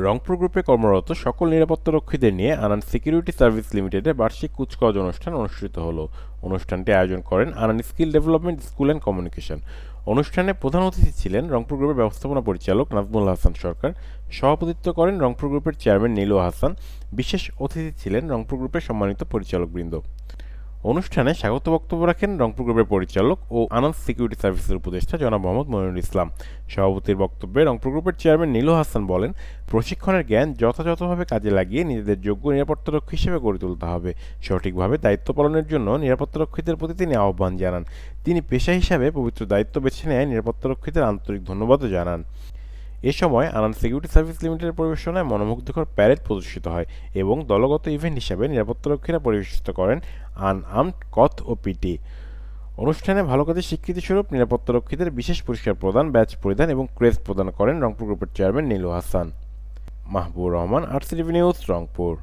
রংপুর গ্রুপে কর্মরত সকল নিরাপত্তারক্ষীদের নিয়ে আনান সিকিউরিটি সার্ভিস লিমিটেডের বার্ষিক কুচকাওয়াজ অনুষ্ঠান অনুষ্ঠিত হলো। অনুষ্ঠানটি আয়োজন করেন Anan skill development school and communication. অনুষ্ঠানে প্রধান অতিথি ছিলেন রংপুর গ্রুপের ব্যবস্থাপনা পরিচালক নাজমুল হাসান সরকার। সভাপতিত্ব করেন রংপুর গ্রুপের চেয়ারম্যান নীলু হাসান। বিশেষ অতিথি ছিলেন রংপুর গ্রুপের সম্মানিত পরিচালকবৃন্দ। অনুষ্ঠানে স্বাগত বক্তব্য রাখেন রংপুর গ্রুপের পরিচালক ও আনন্দ সিকিউরিটি সার্ভিসের উপদেষ্টা জনাব মোহাম্মদ মনিরুল ইসলাম। সভাপতির বক্তব্যে রংপুর গ্রুপের চেয়ারম্যান নীলু হাসান বলেন, প্রশিক্ষণের জ্ঞান যথাযথভাবে কাজে লাগিয়ে নিজেদের যোগ্য নিরাপত্তারক্ষী হিসেবে গড়ে তুলতে হবে। সঠিকভাবে দায়িত্ব পালনের জন্য নিরাপত্তারক্ষীদের প্রতি তিনি আহ্বান জানান। তিনি পেশা হিসাবে পবিত্র দায়িত্ব বেছে নেয় নিরাপত্তারক্ষীদের আন্তরিক ধন্যবাদও জানান। এ সময় আনন্দ সিকিউরিটি সার্ভিস লিমিটেডের পরিবেশনায় মনোমুগ্ধকর প্যারেড প্রদর্শিত হয় এবং দলগত ইভেন্ট হিসেবে নিরাপত্তারক্ষীরা পরিবেশিত করেন আনআর্মড কথ ও পিটি। অনুষ্ঠানে ভালো কাজের স্বীকৃতিস্বরূপ নিরাপত্তারক্ষীদের বিশেষ পুরস্কার প্রদান, ব্যাচ পরিধান এবং ক্রেস্ট প্রদান করেন রংপুর গ্রুপের chairman Nilu Hasan. Mahbubur Rahman, RCTV news, Rangpur.